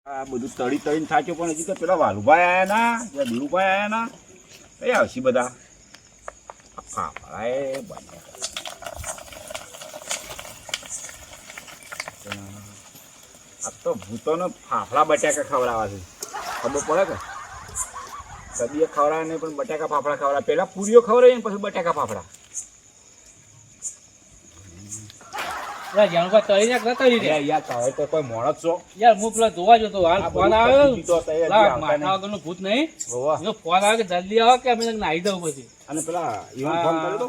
આ બધું તળી તળીને થાક્યો પણ હજી તો પેલા વાલુભાઈ આયા ના જ્યાં દેવુભાઈ આયા ના કઈ આવશે બધા ફાફડા બન્યા આ તો ભૂતોને ફાફડા બટાકા ખવડાવવા છે ખબર પડે કે કદીએ ખવડાવે નહીં પણ બટાકા ફાફડા ખવડાવે પેલા પૂરીઓ ખવડાવી ને પછી બટાકા ફાફડા ભૂત નહીં ફોન આવે કે જલ્દી આવો કે અમે નાહી દઉં પછી અને પેલા ફોન કર્યો તો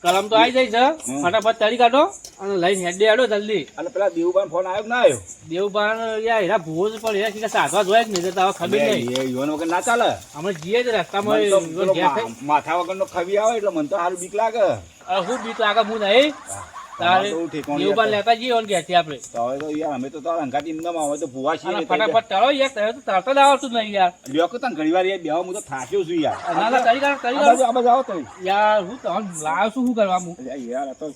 કલમ તો આવી જાય છે ફટાફટ તળી કાઢો અને લઈને હેડે હેડો જલ્દી. અને પેલા દેવુભાઈ ફોન આવ્યો કે ના આવ્યો? દેવબાન યાર એના ભૂવો જ પણ એ સાધવા જોયા જ નહીં જતા ખબર નહીં યુવાન વગર ના ચાલે. અમે જઈએ જ રસ્તામાં માથા વગર નો ખવી આવે એટલે મને તો સારું બીક લાગે. હું બીક લાગે હું નહીં તારે દેવબાન લેતા જઈએ ઘેરથી આપણે હવે તો યાર અમે તો તારા અંગાતી ઇન્દમ આવે તો ભૂવા છીએ ફટાફટ તળો યાર તળે તો તળતા જ આવડતું નહીં યાર. લ્યો કે તને ઘણી વાર યાર બેવા હું તો થાક્યો છું યાર. ના ના તળી કાઢો આ બાજુ આવો તો યાર હું તમને લાવ છું શું કરવા હું યાર આ તો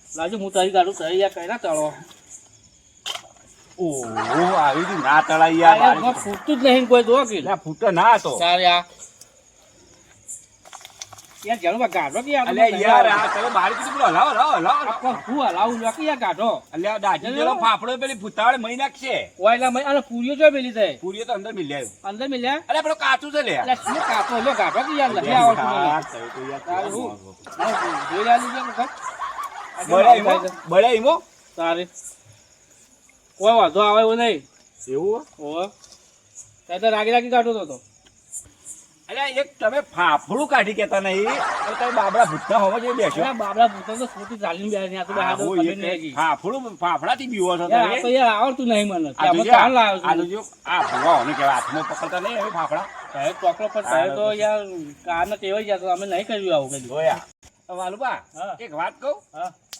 લાવજો હું તળી કાઢું તળી યાર કઈ ના તળો ઓહો આવી હતી ના તળાઈ યાર ફૂટતું જ નહીં કોઈ જો કે ફૂટે ના હતો તારે યાર જાણવા ગાઢો કે યાર આ તમે બારી કીધું પેલો હલાવો હલાવો હલાવો હું હલાવું લો યાર ગાઢો અલ્યા દાજી જેલો ફાફડો પેલી ભૂતાવળે મહી નાખશે ઓયલા મય અને પૂરીઓ જો પેલી થાય પૂરીઓ તો અંદર મિલ્યા અંદર મિલ્યા અલ્યા પેલો કાચું છે લે એટલે શું કાતો લો ગાઢો કે યાર લખી આવતું બળ્યા ઈમો તારે કોઈ વાંધો આવે એવું નહીં એવું ઓહ ત્યાં રાગી રાગી કાઢો તો અલ્યા એક તમે ફાફડું કાઢી કેતા નહીં તમે બાબડા ભૂતના હોવા જોઈએ બેસો બાબડા ભૂતના તો છોટી ચાલીને બેસી આ તો ફાફડું ફાફડાથી બીવો છો યાર તો યાર આવડતું નહીં મને આ ભૂવા ને કેવા હાથમાં પકડતા નહીં હવે ફાફડા સાહેબ ચોકડો પર સાહેબ તો યાર કારને ટેવાઈ જતો અમે નહીં કર્યું આવું કદી જોયા વાલુબા એક વાત કહું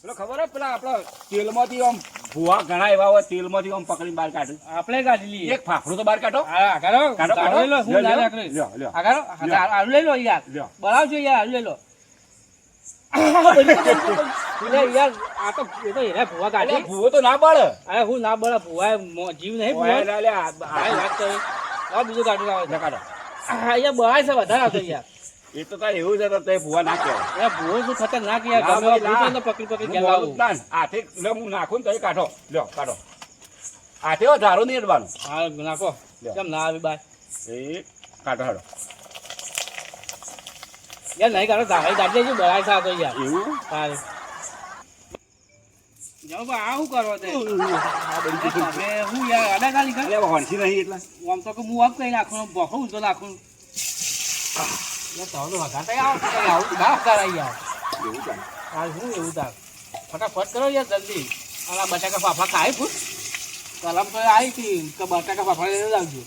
પેલો ખબર હે પેલા આપડા તેલમાંથી આમ ભૂવા ઘણા એવા હોય તેલમાંથી આમ પકડીને બહાર કાઢે આપણે કાઢી લઈએ એક ફાફડું તો બહાર કાઢો હા કાઢો કાઢો લઈ લો હું લાલ આકરે લ્યો લ્યો આ કાઢો આલુ લઈ લો યાર બળાવજો યાર આલુ લઈ લો યાર આ તો એ તો હેરા ભૂવા કાઢે ભૂવો તો ના બળે અરે હું ના બળે ભૂવા જીવ નહીં ભૂવા વાત કરે આ બીજું કાઢી લાવો કાઢો યાર બળાય છે વધારે આવતો યાર એ તો તારે એવું છે તો તે ભૂવા ના કહેવાય ભૂવો શું ખતરનાક યાર પકડી પકડી હાથે હું નાખું ને તો કાઢો લ્યો કાઢો હાથે ધારો નહીં અડવાનું હા નાખો કેમ ના આવી બાય એ કાઢો હાડો યાર નહીં કાઢો ધારાઈ કાઢી દેજો બળાય છે આ તો યાર એવું તારે જાઓ બા આ શું કરવા દે હું યાર આડા ગાલી કર વણસી નહીં એટલે આમ તો કે હું આપ કઈ નાખું ભોખો ઊંધો નાખું તો વગાતા આવું ના કરાય યાર એવું ચાલે તાર શું એવું તાર ફટાફટ કરો યાર જલ્દી આ બટાકા ફાફા ખાય ફૂટ કલમ તો આવી હતી કે બટાકા ફાફા લઈને આવજો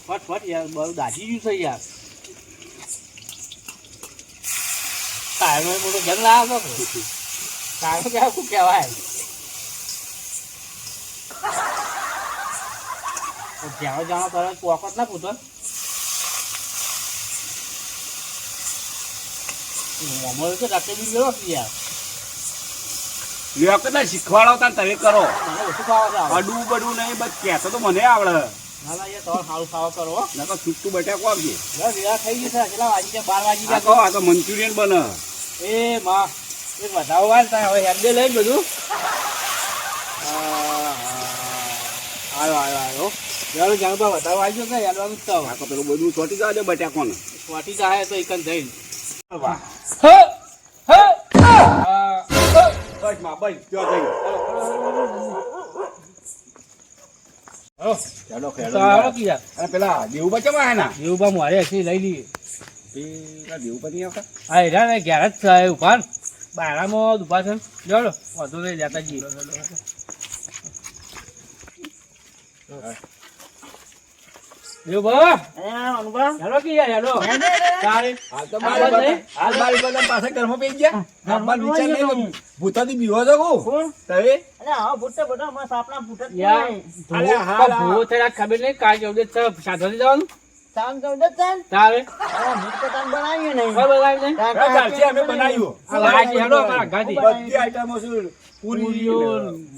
ફટ યાર બહુ દાજી ગયું છે યાર તારનો મોટો જન્મ ના આવતો તારનો કે શું કહેવાય જાણો જાણો કરે પોકટ ના પૂછો અમારે તો રાતે બી ગયો યાર લ્યો કેટલા શીખવાડો તા તમે કરો મને ઓછું ખાવા બડું બડું નહીં બસ કહેતો તો મને આવડે ના યાર તો સારું ખાવા કરો ના તો છૂટું બટાકો આપજે વેળા થઈ ગઈ છે કેટલા વાગી ગયા 12 વાગી ગયા આ તો મંચુરિયન બને એ માં એક વધાવો વાર થાય હવે હેડે લઈ બધું આવ્યો યાર જાણ તો વધાવો આવી ગયો કે હેડવાનું જ આ તો પેલું બધું ચોટી જવા દે બટાકોને ચોટી જાય તો એકન જઈને વાહ બસ માં બસ ક્યાં જઈ અરે પેલા દેવુબા ચમ આયા ના દેવુબા મારે હશે લઈ લઈએ પેલા દેવુબા નહીં આવતા હા હેરા ને ઘેર જ છે ઉભા બારામાં ઉભા છે જોડો વધુ લઈ જતા જઈએ દેવુબા હેલો કે યાર હેલો તારે હાલ તો મારી બધા પાસે ઘરમાં પઈ ગયા ઘરમાં વિચાર નહીં ભૂતાથી બીવો છો કોણ તવે ભૂવો થયા ખબર નહીં કાલ ચૌદ સાધવાની જવાનું તારે અમે બનાવ્યું બધી આઈટમો છે પૂરીઓ,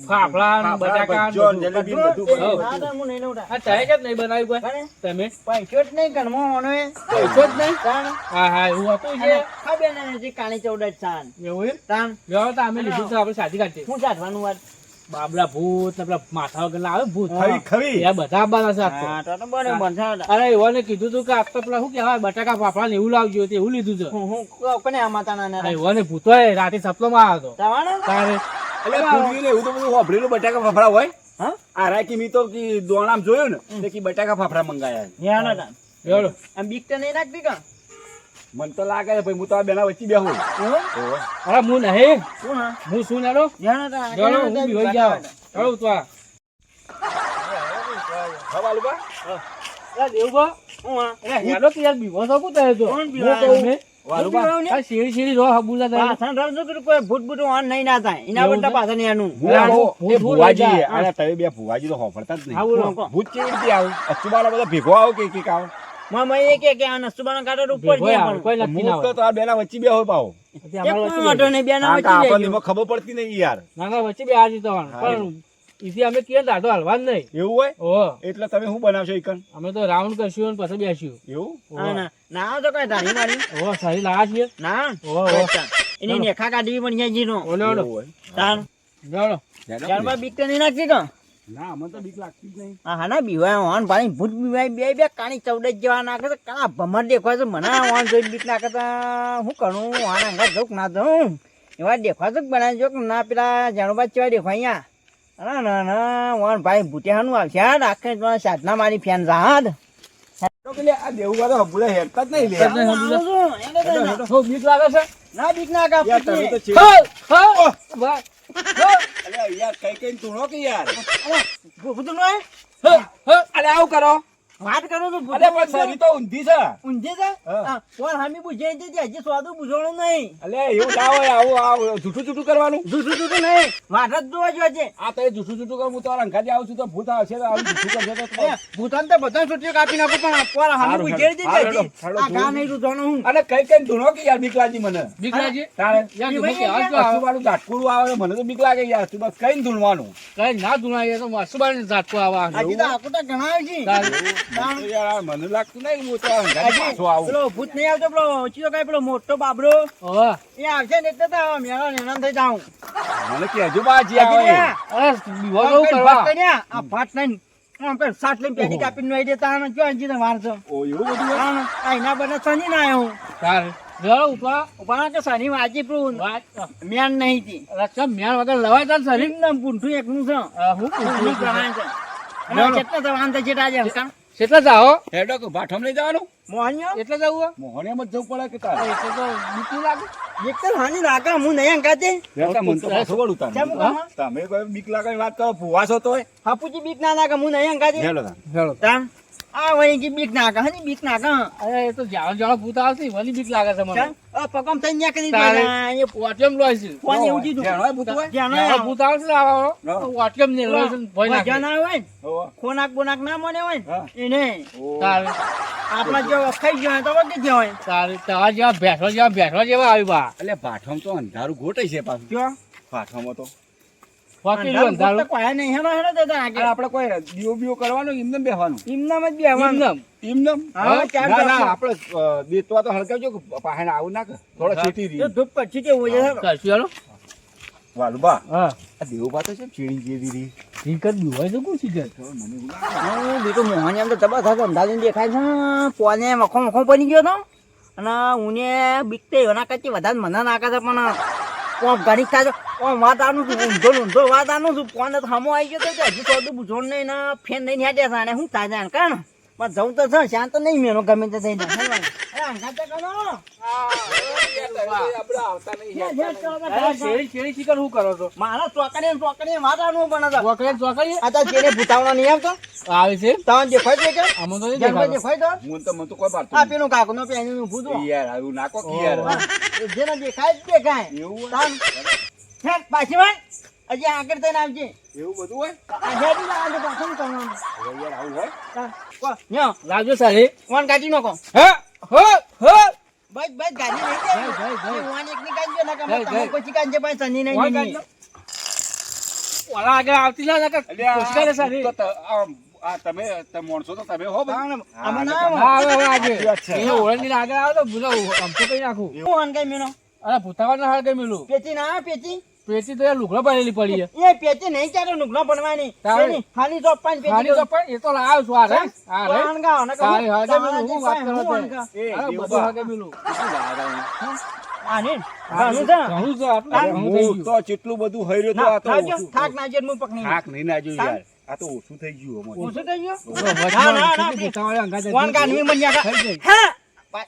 ફાફડા ને બટાકા ને ભજીયો ને બધું. જલેબી ને બધું હા. બનાવ્યું. ના, હું નહીં લઉં તા. આ ચાય કેમ નહીં બનાવ્યું કોઈ? તમે પૈસો જ નહીં ઘરમાં હોનો એ. પૈસો જ નહીં? તાણ. હા હા એવું હતું છે. ખબર નહીં હજી કાળી ચૌદશ સાન. એવું એમ? તાણ. જો તો અમે લીધું છે આપણે સાચી કાઢીએ. શું ચાટવાનું વાત? બાબલા ભૂત ને પેલા માથા વગરના આવે ભૂત ખવી ખવી એ બધા આવવાના છે આજ તો. હા, તો બરાબર છે. અરે એવાને કીધું તું કે આજ તો પેલા શું કહેવાય બટાકા ફાફડા ને એવું લાવજો એવું લીધું છે. હું કોને આ માતાના ને અરે એવાને ભૂતોય રાતે સપનામાં આવ્યો હતો જવાનું? તારે એટલે પૂરીઓ ને એવું તો બધું વાપરેલું બટાકા ફાફડા હોય હા? આ રાકી મી તો કી દોણામ જોયું ને તે કી બટાકા ફાફડા મંગાયા યાનો તાન. જોડો. આમ બીક તો નહીં લાગતી કાં? મને તો લાગે છે ભાઈ હું તો આ બેના વચ્ચે બેહું એવું? અરે હું નહીં શું હા? હું શું નાડો યાનો તાન. જોડો હું બી હોઈ જાવ જોડો તો આ ખવાલું બા અરે દેવબા શું હા? અરે હેડો કે યાર બીવો છો કુતા તો કોણ હું બીવાય? કહું ને વાલું બા આ શેરી શેરી રો હબુલા થાય પાછળ રમજો કે કોઈ ભૂત ભૂત ઓન નહીં ના થાય એના એવું બદલે છે? પાછળ એનું એ ભુવાજી જાય. આના તમે બે ભુવાજી તો હોફળતા જ આવું નહીં રો. ભૂત કેવી રીતે આવું અચુબાના બધા ભેગો આવો કે કે આવો મામા એ કે આ નસુબાનો કાંટો ઉપર ભેગો આવે, છે કોઈ નક્કી ના મૂર્ખ તો આ બેના વચ્ચે બે હોય પાવો હોય એક અમારા વચ્ચે ઓટો ને બે ના કારણ કે વચ્ચે આપણને જઈ એમાં ખબર પડતી નહીં યાર ના ના વચ્ચે બે આજી તો પણ ઈથી અમે કીએ દાદો હલવાન નહીં એવું હોય ઓ એટલે તમે શું બનાવશો ઈકન અમે તો રાઉન્ડ કરશું અને પછી બેસ્યું એવું હા, ના ના તો કઈ ધારી મારી ઓ સારી લાગા છીએ ના ઓ એની નેખા કાઢવી પણ અહીંયા જીનો ઓલો ઓલો એવું હોય તાણ જોડો ત્યારબાદ બીક તો નહીં નાખતી કાં? ના અમને તો બીક લાગતી જ નહીં હા ના બીવાય હોન ભાઈ ભૂત બીવાય બે બે કાણી ચૌદશ જેવા નાખે તો કાં ભમર દેખાય છે મને હોન જોઈ બીક નાખે તો હું કરું હોન અંગા જોક ના દઉં એવા દેખાય છે બનાવી જોક ના પેલા જાણુબા જેવા દેખાય અહીંયા ના ના ના હોન ભાઈ ભૂતિયાનું આવશે હા આખે તો સાધના મારી ફેન જાદ તો પેલે આ દેવું વાળો હબુલા હેરતા જ નહીં લે હેરતા જ નહીં. હો બીક લાગે છે ના બીક ના કાપ યાર તમે તો હો છે હો બા અલે યાર કઈ કઈ તુણો કે યાર ભૂતું નો હો હો અલે આવું કરો વાત કરો તો અલે પણ સરી તો ઊંધી છે ઊંધે છે હા. હા, કોણ હામી પૂછે છે જે હજી સ્વાદુ પૂછવાનું નહીં અલે એવું ના હોય આવું આવું જૂઠું જૂઠું કરવાનું જૂઠું જૂઠું નહીં વાત જ જોવા જોઈએ છે આ તો જૂઠું જૂઠું કર હું તો અંગાજી આવું છું તો ભૂત આવશે તો આવું જૂઠું કરશે તો ભૂતાન તો બધા છૂટીઓ કાપી નાખો પણ કોણ હામી હારું, પૂછે છે હારું, જે હજી હારું, આ ઘા નહીં રૂઝવાનું હું અને કઈ કઈ ધૂણો કે યાર બીક લાગી મને બીક લાગે તારે યાર ઈ તમે ભાઈ કે યાર, આજ વાળું ઝાટકુડું આવે મને તો બીક લાગે યાર તું બસ કઈ ધૂણવાનું કઈ ના ધુણાય તો મસુબાને ઝાટકો આવા હજી તો આખું તો ઘણા આવે છે યાર મને લાગતું નહીં હું તો અંગાજી પાછો આવું પેલો ભૂત નહીં આવતો પેલો ચીયો કઈ પેલો મોટો બાબરો ઓ એ આવશે ને એટલે તો મેળા નેણા થઈ જાઉં મને કહેજો બાજી હજી આવે ને અરે બીવો આમ કેવું પેલા કરવા ભાત કર્યા, આ ભાત લઈને આમ પેલા સાત લઈને પેટી કાપીને લઈ દેતા અને જો હજી તો વાર છે ઓ એવું બધું હોય? આ એના બને શનિ ના આવ્યો હું તારે જોડો ઉપા ઉભા કે શનિ વાંચી પેલું વાત મેન નહીં હતી રક્ષા મેણ વગર લવાય તાર શરીર એકદમ પૂંઠું એકનું છે હું પૂંઠું ગણાય છે અને કેટલા જવાન થઈ છે આજે અંકા કેટલા જાઓ હેડો કે ભાઠમ લઈ જવાનું મોહનિયો એટલે જવું મોહણિયામાં જ જવું પડે કે તારે એટલે તો બીક નહીં લાગે એક તો હાની લાગે હું નહીં અંકા છે યાર, મને તો પાછું વળું તારે. કેમ કામ? તમે કોઈ બીક લાગે વાત કરો ભૂવાસો તોય હાપુજી બીક ના લાગે હું નહીં અંકા છે હેલો તાર. ચાલો તામ આ વહી કે બીક ના હની બીક ના અરે એ તો જાણ જાણ ભૂત આવશે વળી બીક લાગે છે મને પગમ થઈ ન્યા કરી તારે. એ વાટ્યમ લોય છે ફોન એવું દીધું જ્યાં હોય ભૂત હોય? જ્યાં નાના ભૂત આવશે ને આવા હા. વાટ્યમ ને લોય છે ને ભય નાખે જ્યાં ના હોય ને, હોવે. ખોનાક બોનાક ના મને હોય હા. ને એને ઓ. તારે આપણા જેવો ખાઈ ગયો હોય તો વગી ગયો હોય તારે તારા જેવા બેઠવા જેવા આવી બા એટલે ભાઠમ તો અંધારું ગોટાય છે પાછું જો ભાઠમમાં તો વાકી રહ્યું અંધારું અંધારું તો કોઈ નહીં હેનો હેનો દેતા આગળ. અને આપણે કોઈ દીવો બીવો કરવાનો એમને બેહવાનું એમનામ જ બેહવાનું. એમનેમ. એમને હા, ચાર ના ના ચાર. આપણે દેતવા તો હળગાવજો કે પાહેણ આવું ના કર થોડો છેટી જો રહી ધૂપ પછી કેવું છે કરશું હાલો વાલુબા હા આ દેવબા તો છે ચીડી જેવી રહી ઠીક જ બી હોય તો કોણ શીખે મને એવું લાગે. હું બેટો મોહન એમ તો તબા થતો અંદાજે દેખાય છે પોને મખો મખો બની ગયો તો અને ઉને બીકતે એના કરતી વધારે મને નાખે છે પણ કોમ ઘણી થાય કોમ વાત આનું છું ઊંધો ઊંધો વાત આનું છું કોને તો હમો આવી ગયો તો હજી થોડું બુઝોડ નહીં ને ફેન નહીં હેડ્યા છે અને શું થાય છે કારણ પણ જવું તો છે શાંત નહીં મેનો ગમે તે થઈ જાય અરે અંગાતે કરો શેરી શેરી શીખર શું કરો છો મારા ચોકડીએ વાત આનું પણ હતા ચોકડે ચોકડીએ આ તો જેને ભૂતાવણા નહીં આવતો આવે છે તમે દેખાય છે કે આમાં તો નહીં જન્મ દેખાતો. દેખાય તો મને તો કોઈ પાડતું આ પેલું કાકો નો પેન ઊભું તો યાર આવું નાખો કે યાર જેને દેખાય જ દેખાય એવું હોય? તાન. હે, પાછી વાળ. હજી આગળ થઈને આવજે એવું બધું હોય આગળ બી લાગે પાછું કરવાનું હવે યાર આવું હોય તાન. કો, ન્યો, લાવજો સારી વાન કાઢી નાખો હે હો હો બસ બસ ગાડી નહીં દે. જય, જય, જય. એ વાન એકની કાઢી દે, નકર જય, તમે જય. પછી કાઢજે, પણ સની નહીં વાન જીની. કાઢજો. ઓલા આગળ આવતી ના નકર પૂછકા રે સારી. તમે માણસો તો તમે હો ભાઈ. અમે ના હા, આવો. હવે આગળ. અચ્છા. એને ઓળંગીને આગળ આવે તો ભૂલો આમતો કઈ નાખું. હું અનકાઈ મેનો અરે ભૂતાવાના હાલ કઈ મેલું. પેચી ના પેચી પેટી તો યાર લુગડો ભરેલી પડી છે. એ પેચી નહીં ચાલે નુકનો બનવાની તારે. એની ખાલી તો પાંચ પેચી ખાલી તો પણ એ તો લાવ છું આ રે. આ રે. અનકા અનકા તારે હાલ કઈ મેલું હું વાત કરો છો. અનકા એ અરે દેવબા. બધું હાલ કઈ મેલું. આની ઘણું છે ઘણું છે આટલું અરે ઘણું થઈ હું ગયું. તો જેટલું બધું હર્યો તો આ તો થાક ઓછું. થાક ના જે હું પકડી થાક નહીં ના જોયું યાર. આ તો ઓછું થઈ ગયું અમારે. ઓછું થઈ ગયું વચમાં ના, ના, કેટલી ભૂતાવાળી અંગાત હતી. કોણ કાનવી મન યા થઈ ગઈ. હા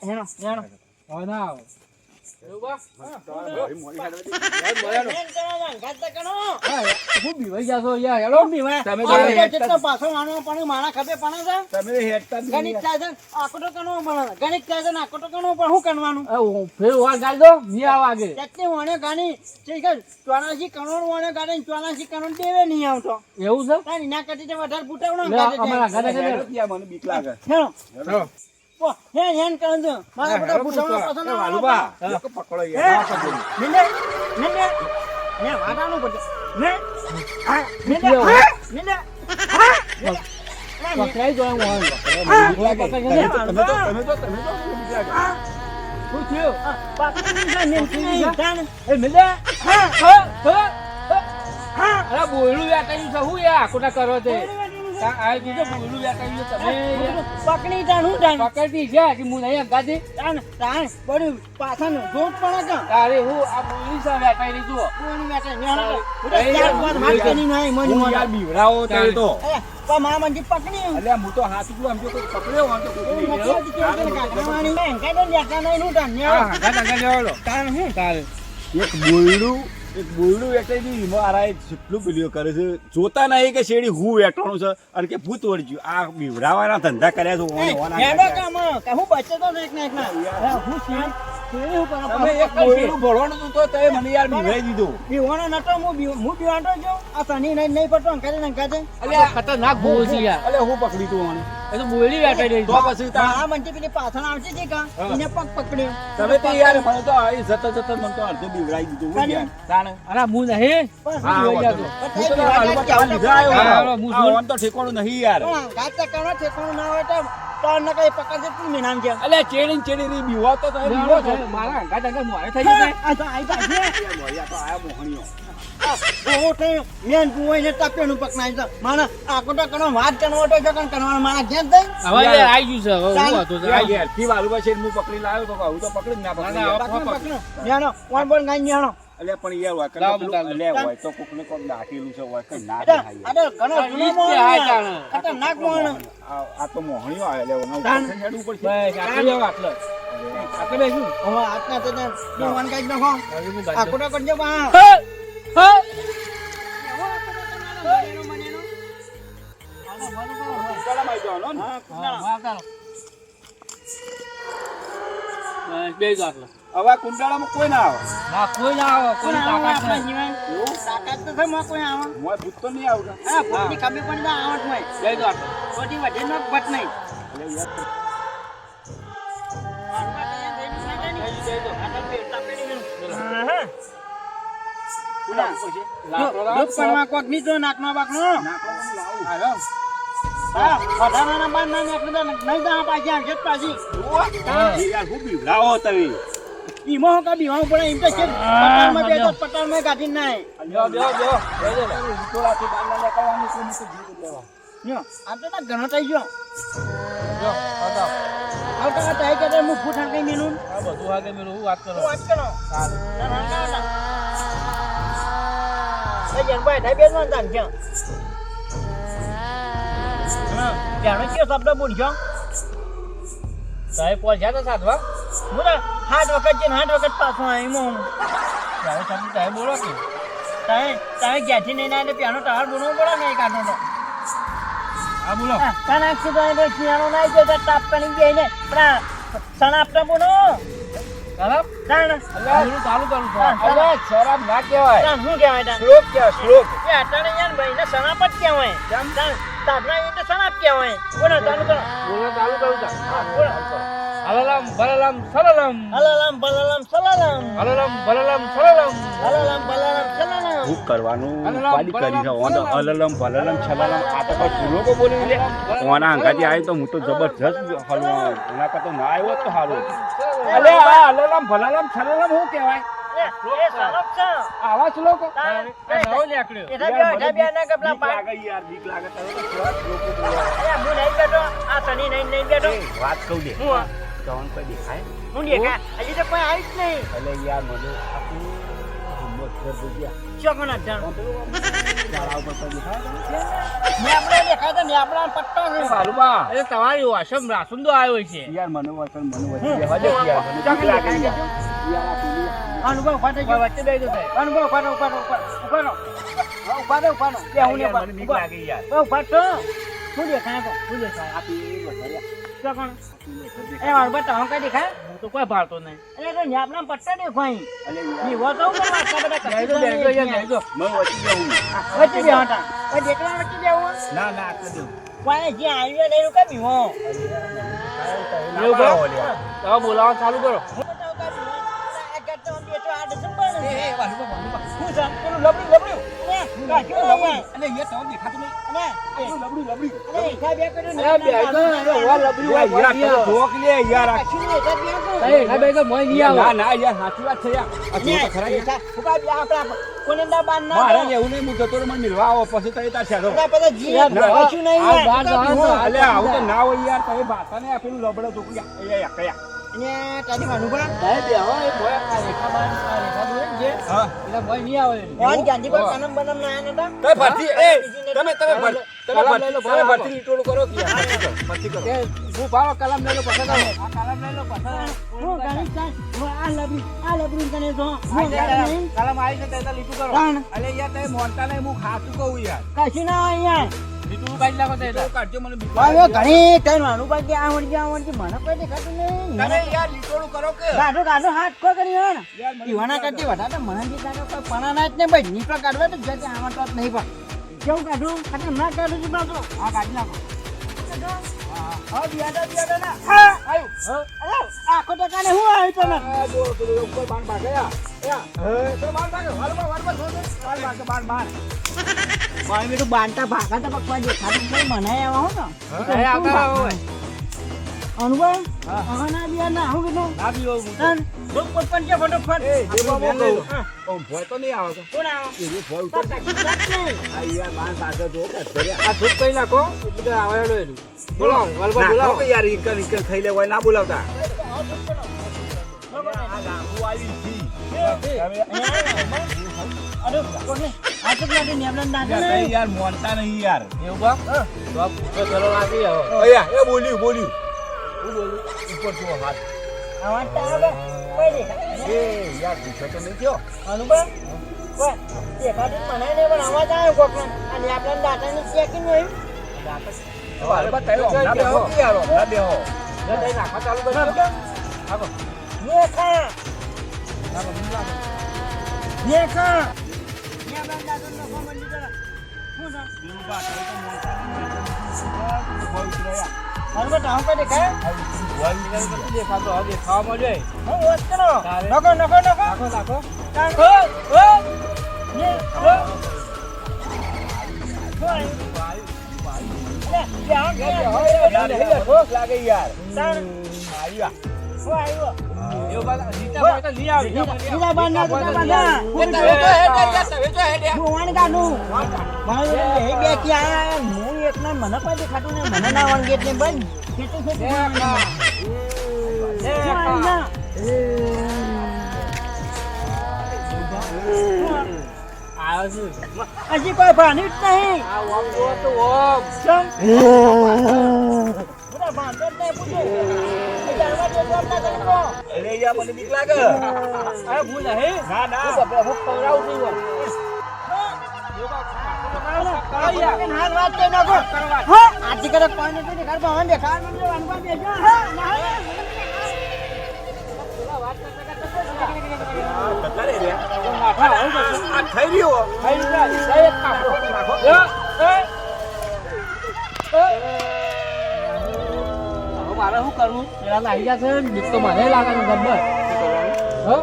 હેનો હેનો હવે ના આવે. એવું બા? હા, હું બીવાઈ ગયા છો યાર. હેલો. તમે તો જેટલો પાછો માનો પણ મારા ખભે પણ છે તમે હેડતા જ નહીં ગણિત થાય છે આકડો કણો પણ ગણિત થાય છે ને આકડો કણો પણ શું કરવાનું ફેર વાર ગાળ દો નહીં આવે આગળ. તેટલી વાણે ગાણી ઠીક છે 84 કરોડ વાણે ગાડી 84 કરોડ દેવે નહીં આવતો એવું છે? કાંઈ ના કરતી તો વધારે ફૂટાવડો લે, અમારા ગાડા ગાડા. હેડો ત્યાં મને બીક લાગે. હેલો ચાલો. હેન કરું છું મારા બધા ફૂટાવડો પસંદ એ વાલુબા, લોકો પકડો યાર. આ પકડો. મિંડે મિંડે ને વાડાનું પડે ને હા મિંડે કેવું? હા મિંડે હા પકડાઈ જાય હું આવે. બીક લાગે. તમે તો બીક લાગે. શું થયું? એ એ મિલે. અરે બોયલું વ્યાટાયું છે હું યાર આખોટા કરો તે. આ કીધું બોયલું વ્યાટાયું છે તમે યાર. પકડી તાનું તાન પકડતી છે કે હું નહીં અંગાતી. તાન તાન બડી પાછાનું જોત પણ કે તારે હું આ બોયલી છે વ્યાટાયેલી જુઓ. કોની મેટે ન્યાનો ત્યાર બાદ હાથ કરી નહીં મની હું મોડા યાર બીવડાવો તે તો. એ પણ મા મંજી પકડી અલ્યા હું તો હાથ ઉપલું આમ જો કોઈ પકડ્યો હોય તો કોઈ નહીં. મતલબ કે કાઢવાની નહીં કઈ તો લેતા નહીં નું તાન હા, ન્યાનો અંગાત અંગાત લેવાડો. તાન હું તારે. એક બોયડું એટલે બી મારા જેટલું પેલીઓ કરે છે જોતા નહીં કે શેરડી હું વેઠવાનું છે અને કે ભૂત વળી ગયું આ બીવડાવાના ધંધા કર્યા છે ઓને ઓના હેડો કર્યા. કામ કે હું બચે તો એક ના એક ના હું શેર શેર હું કરો તમે એક બોયડું ભરવાનું હતું તો તમે મને યાર બીવડાવી દીધું. બીવાનો નતો હું બીવાતો જો આ તની નહીં પડતો અંકાજે અંકાજે અલ્યા ખતરનાક ભૂલ છે યાર. અલે હું પકડી તું મને એ તો બોયલી વ્યાટાયેલી તો છે. પછી તા- આ મંજી પેલી પાછળ આવતી હતી કા એને પગ પકડ્યો તમે તો યાર મને તો આ જતા જતા મને તો અડધું બીવડાવી દીધું હું યાર. તાણે. અરે હું નહીં. પણ હા, જોઈ વાંધો જાતો. નહીં. હું તો આ લોકો ચાલ લીધા આવ્યો. હા, આ હું જોઈ- ઓન તો ઠેકાણું નહીં યાર. પણ ગાત કરવાનો ઠેકાણું ના હોય તો તોડ ન કઈ પકડશે તું મીનામ છે અલ્યા ચેડી ચેડી રહી બીવો તો તમે બીવો છો. મારા અંગાત અંગાત મોડે થઈ જશે. આ તો આઈ પાછી યાર, મોયા તો આયા મોહણીઓ. બહુ થઈ મેન કુવાઈ ને તાપેનું પકનાઈ તો મારા આકોટા કનો વાત કરવો તો જકન કરવાનો મારા ઘેર થઈ હવે યાર આવી ગયું છે. હવે હું હતો તો યાર, આવી. ઘેરથી વાલુબા શેઠ હું પકડી લાવ્યો તો હું તો પકડી જ ના પકડી ના, યાર. પકડો પકડો ન્યાનો કોણ બોલ ગાઈ ન્યાનો અલ્યા પણ યાર વાકણ લાવો, પેલું- લાવો. અલ્યા હોય તો કોકને કોક નાખેલું છે હોય કઈ ના અરે દેખાય. અરે ઘણો આ જૂનો રીતે મોણ હાય તાણે. ખતરનાક મોણ આ તો મોહણીઓ આવે એટલે ઓના ઉપર તાણ. થી હેડવું પડશે. બસ, આટલું લેવા, આટલું. આટલું બેસું. હવે આજના તો વન ગાઈ નાખો હવે હું ગાંઠો. આકોટા કરજો બા હા, હા. કુંડાળામાં જવાનો ને? હા, હા, ચાલો. બસ, બેસજો આટલું. હવે આ કુંડાળામાં કોઈ ના આવે. ના, કોઈ ના આવે, કોઈ તાકાત નહીં. તાકાત તો છે માં કોઈ આવા મોય ભૂત તો નહીં આવતા. હા ભૂતની ખબર પડી તો આવત મોય બેસજો આટલું. બધી વધે નો ભટ નહીં એટલે યાર કુંડાળું પડશે. લાકડો લાવો. દુકાનમાં કોક નીચો નાકનો બાકનો નાખો તો લાવું. આવ્યો. હા વધારાના બાર ના નાખી દો નહીં તો આ પાછી આવશે જ પાછી હા. યાર હું બીવડાવો તમે. ઈમો હું કા બીવાવું પડે એમ તો છે પટાલમાં બે તો પટાલમાં કાઢી નાય બેહો, બેહો, બેહો. બેસજો. વિટોળાથી બહાર ના નીકળવાનું છે, નહીં તો જીવ જ લેવા. યો આ તો ના ઘણો થઈ ગયો જો, બતાવો. આવતા હતા કે હું ફૂટ કઈ મેનું આ બધું આગળ મેલું હું વાત કરો. વાત કરો ચાલે. એ જનભાઈ થઈ બેસવા તાન છે હા જાણો કયો શબ્દ બોલજો સાહેબ પહોંચ્યા હતા સાધવા. હું તો 8 વખત જઈને 8 વખત પાછો આવ્યો હું સાહેબ તમે સાહેબ બોલો કે તમે ઘેરથી નહીં ના એટલે પેનો ટાવર બોલવો પડે ને એક આટો તો હા બોલો. કનાક્ષી તો એને શિયાળો ના છે તો તાપ કરી ગઈ ને પણ સણ આપતા બોલો બરાબર? તાણ બોલું ચાલુ કરું છું. હા. અલ્યા, શરાબ ના કહેવાય. તાણ શું કહેવાય તાણ શ્લોક કહેવાય, શ્લોક. એ અટાણે યાર ભાઈ ને સણાપ જ કહેવાય તાણ તાપના એટલે સણાપ કહેવાય બોલો ચાલુ કરો બોલવાનું ચાલુ કરું છું. હા બોલો હલલમ બલલમ સલલમ. હલાલામ બલાલામ સલાલામ હલલમ બલલમ સલલમ. હલાલામ બલાલામ સલાલામ શું કરવાનું અલલમ, ઉપાડી કરી છે ભલલમ, ઓન અલલમ ભલલમ છલલમ આ તો કોઈ ભૂલો કો બોલી લે ઓના અંગાથી આવી તો હું તો જબરજસ્ત હલવા એના કરતો ના આવ્યો તો સારું અલે આ અલલમ ભલલમ છલલમ શું કહેવાય આવા શ્લોકો નવો નીકળ્યો. બીક લાગે તમે તો કેવા શ્લોકો બોલો. વાત કહું દે હું કौन કોઈ દેખાય દેખા હજી તો કોઈ આવી જ નહીં એટલે યાર મને આખું હિંમત કર દીધા ચોકન અઢાર શાળા ઉપર કોઈ દેખાય મેં આપણે દેખાય તો ને આપણા પટ્ટો છે સાલુબા એટલે તમારી વાસમ રાસુંદો આવ્યો છે. યાર મને વચન મને વચન દેવા દે યાર મને બીક લાગે યાર યાર આ પેલી અનુભવ ફાટે ગયો વચ્ચે બેસી જશે. અનુભવ ફાટો ઉપાડો ઉપાડો બે હું ને યાર મને બીક લાગે યાર બહુ ફાટો હું દેખાય તો હું દેખાય આ પેલી વધારે ચોકન એ મારું બટા હું કઈ દેખાય હું તો કોઈ ભાળતો નહીં. એટલે તો આપણા પટ્ટા દેખાય અલે નીવો તો ઉપર આટલા બધા બેસજો, બેસજો, યાર, બેસજો. મને વચી જાઉં વચ્ચે બે હતા ઓય દેખલા વચ્ચે બેવું ના ના આ દઉં કોઈ જે આવ્યો ને એનું કઈ હો એવું કરો. તમે બોલાવવાનું ચાલુ કરો. ના ના યાર સાચી વાત છે યાર આ જો તો ખરા યાર. મારે ને એવું નહીં હું જતો રહું, મને મિલવા આવો પછી તઈ તાર છેડો અલે આવું તો ના હોય યાર તમે બાતા ને આપેલું લબડો ચોકડી અહીંયા કયા હા પેલા બોય નહીં આવે. તમે ભરતી એ તમે ભરતી ઈટોળું કરો કે યાર ભરતી કરો કે હું ભાળો કલમ લઈ લો પસંદ આવે. આ કલમ લઈ લો પસંદ આવે. કલમ આવી છે તો લીટું કરો. અલે યાર તમે મોનતા નહીં હું ખાતું કહું યાર કશું ના હોય અહીંયા લીટું કાઢી નાખો તો ઈટોળું કાઢજો મને બીક હવે લાગે. ઘણી કઈ માનું બાકી આવડજી મને કોઈ દેખાતું નહીં તમે યાર લીટોળું કરો કે ગાઢો ગાઢો હાથ કો કરી હણ યાર મને પીવાના કરતી વધારે તો મને બી કાઢો કોઈ પણા ના જ ને ભાઈ નીકળો કાઢવા તો જતે આમાં તો નહીં પણ કેવું કાઢું ખાતે ના કાઢું છું બાજુ હા કાઢી નાખો હા બિયાડા ના હા આવ્યું અરે આખો ટકાને હું આવ્યું તને આ જો પેલું ઉપર બાણ ભાગ્યા યા તો બાણ ભાગે વારમાં જો બાણ ભાગે બાણ ભાઈ મેં બાંધતા ભાગા તો પકવા દેખાતું નહીં મને આવા હો હવે આવતા હોય. અનુભવ હા ના બિયા ના હું કીધું આ બી હોવું. તન દો પટપટ કે ફટોફટ એ દેવા મેં લઈ લો. ઓ ભોય તો નહીં આવે તો કોણ આવો એ ભોય તો ઉતર તકી જાત નહીં આ યાર બાણ ભાગે જો કે ધર્યા આ ધૂપ કઈ નાખો એટલે કે આવેલો એનું. બોલાવો વલભા ના બોલાવો. કહો કે યાર ઈકન ખાઈ લે હોય ના બોલાવતા આ લાંબુ આવી છી અરે કોને આ તો લાગે નેમલન દાદા યાર નહીં યાર મોનતા નહીં યાર એવું બા તો આ ભૂખો ચલો લાગી હવે. અયા એ બોલ્યું શું બોલું? ઉપર જો હાથ આવા તાવે કોઈ દેખાય એ યાર પૂછો તો નહીં થયો અનુભવ કોઈ દેખાતું મને નહીં પણ અવાજ આવ્યો કોકનો અને આપણા દાદાની ચેકિંગ હોય હાલ બા તયો ના બેહો કે યાર ના બેહો લે તઈ નાખવા ચાલુ કરજો. આગો નેખા નેખા નેમલન દાદાનો ફોન બંધ કર હું ના બીજું બા તઈ તો મોનતા નહીં ભોય ઉતર્યા અનુભવ તાવ કોઈ દેખાય ભોય ઉતર્યા નથી દેખાતો હવે દેખાવા મળ્યો. હું વાત કરો તારે. નકો નકો નકો નાખો નાખો. હો હો ને હો લાગે યાર તાણ આવ્યા હો આવ્યો એવું બા જીતા હોય તો લઈ આવજો. બીજા બાંધના બીજા બાંધના હું વાણ કાઢું મારું એ બે કે આયા હું એકના મને કોઈ દેખાતું નહીં મને ના વાણ ગેટ ને બંધ ખેતું ખેતું આવ્યો છું. હજી કોઈ ભાની જ નહીં આ ઓમ જુઓ તો ઓમ. બધા ભાંતો જ નહીં પૂછે એ જાણવા જેવું આમ ના કરી દો. અરે યાર મને બીક લાગે અરે ભૂલ નહીં. ના ના હું પવરાવું છું એમ. હાલ વાત કરી નાખો હા આથી કરે કોઈ નથી દેખાડ ભાવન દેખાડ મને વાનવા બેજો હા ના કેટલા રે રે નાખા આવું કરશો. આ થઈ રહ્યો ખાઈ લીધા. લઈ એક કાપો. નાખો યો, એ. હવે મારે શું કરવું? પેલા લાગી જશે ને બીક તો મને લાગવાનું ગબ્બર. હો?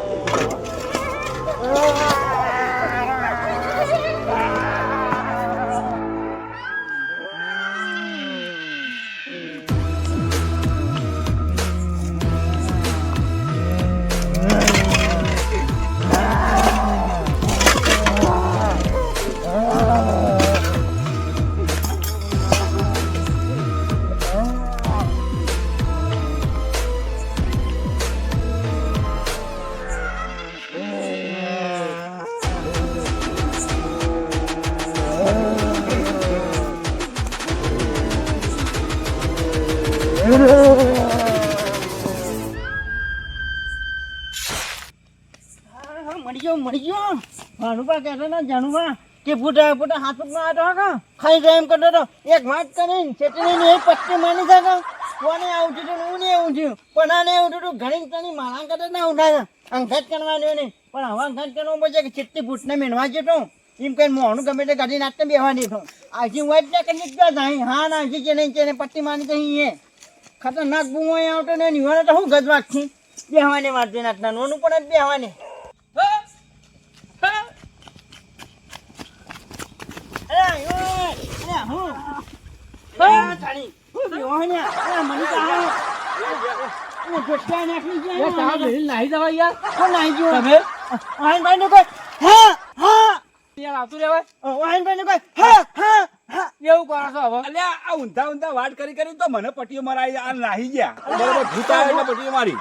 ભાનુભા કહેતો ને જાનુભા કે ફૂટા ફૂટા હાથમાં આવ્યો હતો ખાઈ જાય એમ કરતો હતો એક વાત કરીને ચટણી એક પટ્ટી માની શકે કોને આવું થયું હું નહીં આવું થયું પણ આને એવું થયું ઘણી તણી મારા કરતા ના ઉઠાય અંગત કરવાનું નહીં પણ હવે અંગત કરવું પડશે કે ચિત્તી ફૂટને મેળવા જતો એમ કઈ મોહનું ગમે તે ગાડી નાખતે બેહવા દેતો આજે વાઈટ ને કરી ગયો થાય હા ના હજી છે ને પટ્ટી માની કહી એ ખતરનાક બૂમો આવતો ને નિવાને તો હું ગજવાક થી બેહવાને મારતી નાખતા નોનું પણ જ બેહવાને નાહી જવા યાર તમે વાહનભાઈ ને કોઈ હા હા યાર આવતું રહેવાય વાહનભાઈ ને કોઈ હા હા હા એવું કરો છો હવે અલ્યા આ ઊંધા ઊંધા વાત કરી કરી તો મને પટ્ટીઓ મરાઈ આ નાહી ગયા બરોબર ભૂત આવે એટલે પટ્ટીઓ મારી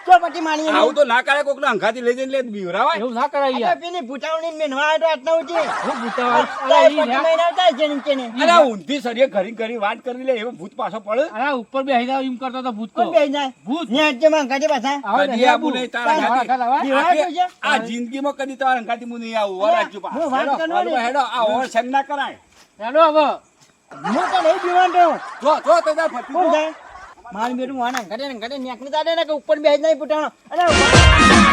ચો પટ્ટી મારી આવું તો ના કરે કોક અંગાથી લઈ જઈને લે બીવરાવાય એવું ના કરાય યાર પેલી ભૂટાવણી મેનવા આવ્યો આટલા ઊંચી હું ભૂતાવા પટ્ટી મારી આવતા છે નીચે ને અરે આ ઊંધી સરીએ ઘરી ઘરી વાત કરી લે એવો ભૂત પાછો પડે અરે ઉપર બેહી જાવ એમ કરતો તો ભૂત તો કોણ બેહી જાય ભૂત ને આજે માં ગાડી પાછા કદી આવું નહીં તારા અંગાથી. દિવાળી છે આ જિંદગીમાં કદી તારા અંગાથી હું નહીં આવું વરાજ્યું પા. હું વાત હેડો, કરવાની. હેડો, આ ઓવર સંગ ના કરાય હેડો હવે હું તો નહીં પીવાનું તો જો તો તાર ફટી કોણ જાય મારું બેટું વાના ઘટે ને નીકળી જાડે ને કે ઉપર બેહી જાય પુટાણો અરે